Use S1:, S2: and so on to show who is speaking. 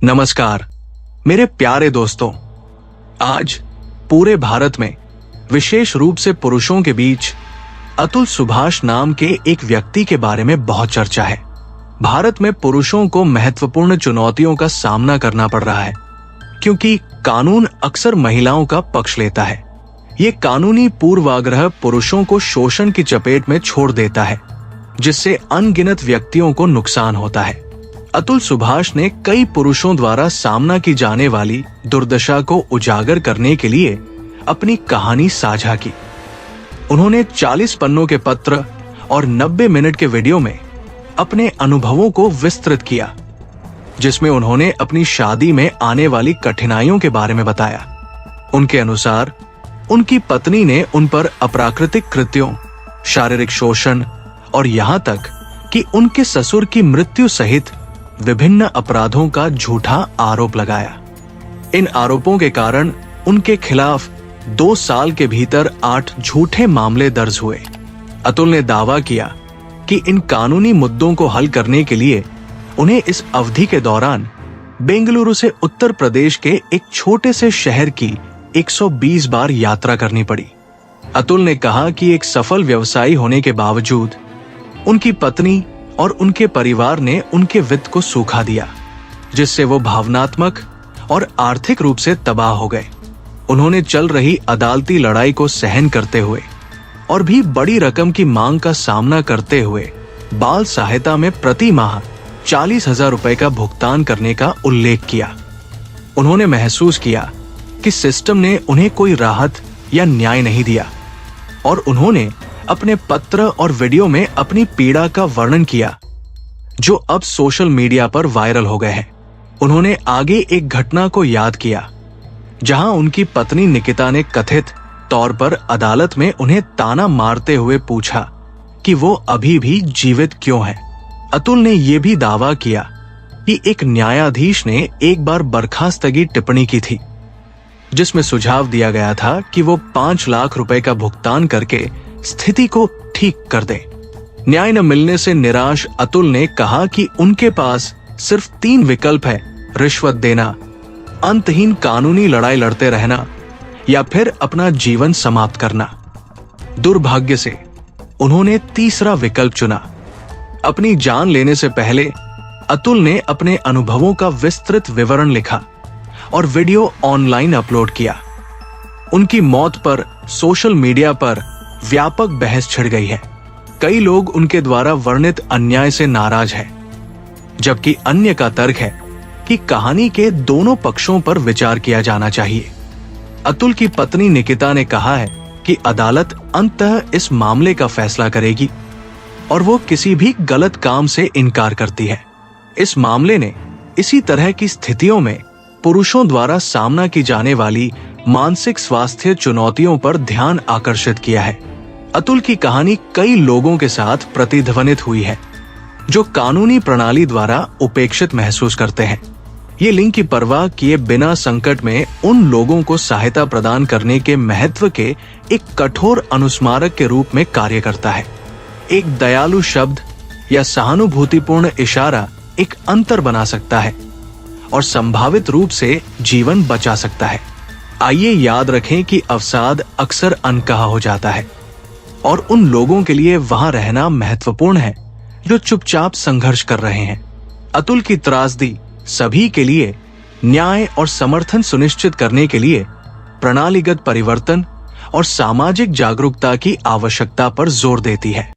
S1: नमस्कार मेरे प्यारे दोस्तों। आज पूरे भारत में विशेष रूप से पुरुषों के बीच अतुल सुभाष नाम के एक व्यक्ति के बारे में बहुत चर्चा है। भारत में पुरुषों को महत्वपूर्ण चुनौतियों का सामना करना पड़ रहा है क्योंकि कानून अक्सर महिलाओं का पक्ष लेता है। ये कानूनी पूर्वाग्रह पुरुषों को शोषण की चपेट में छोड़ देता है, जिससे अनगिनत व्यक्तियों को नुकसान होता है। अतुल सुभाष ने कई पुरुषों द्वारा सामना की जाने वाली दुर्दशा को उजागर करने के लिए अपनी कहानी साझा की। उन्होंने 40 पन्नों के पत्र और 90 मिनट के वीडियो में अपने अनुभवों को विस्तृत किया, जिसमें उन्होंने अपनी शादी में आने वाली कठिनाइयों के बारे में बताया। उनके अनुसार उनकी पत्नी ने उन पर अप्राकृतिक कृत्यों, शारीरिक शोषण और यहाँ तक कि उनके ससुर की मृत्यु सहित विभिन्न अपराधों का झूठा आरोप लगाया। इन आरोपों के कारण उनके खिलाफ 2 साल के भीतर 8 झूठे मामले दर्ज हुए। अतुल ने दावा किया कि इन कानूनी मुद्दों को हल करने के लिए उन्हें इस अवधि के दौरान बेंगलुरु से उत्तर प्रदेश के एक छोटे से शहर की 120 बार यात्रा करनी पड़ी। अतुल ने कहा कि एक सफल व्यवसायी होने के बावजूद उनकी पत्नी और उनके परिवार ने उनके वित्त को सूखा दिया, जिससे वो भावनात्मक और आर्थिक रूप से तबाह हो गए। उन्होंने चल रही अदालती लड़ाई को सहन करते हुए और भी बड़ी रकम की मांग का सामना करते हुए बाल सहायता में प्रति माह 40,000 रुपए का भुगतान करने का उल्लेख किया। उन्होंने महसूस किया कि सिस्टम ने उन्हें कोई राहत या न्याय नहीं दिया और उन्होंने अपने पत्र और वीडियो में अपनी पीड़ा का वर्णन किया, जो अब सोशल मीडिया पर वायरल हो गए हैं। उन्होंने आगे एक घटना को याद किया जहां उनकी पत्नी निकिता ने कथित तौर पर अदालत में उन्हें ताना मारते हुए पूछा कि वो अभी भी जीवित क्यों हैं। अतुल ने यह भी दावा किया कि एक न्यायाधीश ने एक बार बर्खास्तगी टिप्पणी की थी, जिसमें सुझाव दिया गया था कि वो 5 लाख रुपए का भुगतान करके स्थिति को ठीक कर दे। न्याय न मिलने से निराश अतुल ने कहा कि उनके पास सिर्फ 3 विकल्प है: रिश्वत देना, अंतहीन कानूनी लड़ाई लड़ते रहना या फिर अपना जीवन समाप्त करना। दुर्भाग्य से उन्होंने तीसरा विकल्प चुना। अपनी जान लेने से पहले अतुल ने अपने अनुभवों का विस्तृत विवरण लिखा और वीडियो ऑनलाइन अपलोड किया। उनकी मौत पर सोशल मीडिया पर व्यापक बहस छिड़ गई है। कई लोग उनके द्वारा वर्णित अन्याय से नाराज हैं, जबकि अन्य का तर्क है कि कहानी के दोनों पक्षों पर विचार किया जाना चाहिए। अतुल की पत्नी निकिता ने कहा है कि अदालत अंततः इस मामले का फैसला करेगी और वो किसी भी गलत काम से इनकार करती है। इस मामले ने इसी तरह की स्थितियों में पुरुषों द्वारा सामना की जाने वाली मानसिक स्वास्थ्य चुनौतियों पर ध्यान आकर्षित किया है। अतुल की कहानी कई लोगों के साथ प्रतिध्वनित हुई है, जो कानूनी प्रणाली द्वारा उपेक्षित महसूस करते हैं। ये लिंग की परवाह किए बिना संकट में उन लोगों को सहायता प्रदान करने के महत्व के एक कठोर अनुस्मारक के रूप में कार्य करता है। एक दयालु शब्द या सहानुभूतिपूर्ण इशारा एक अंतर बना सकता है और संभावित रूप से जीवन बचा सकता है। आइए याद रखें कि अवसाद अक्सर अनकहा हो जाता है और उन लोगों के लिए वहां रहना महत्वपूर्ण है जो चुपचाप संघर्ष कर रहे हैं। अतुल की त्रासदी सभी के लिए न्याय और समर्थन सुनिश्चित करने के लिए प्रणालीगत परिवर्तन और सामाजिक जागरूकता की आवश्यकता पर जोर देती है।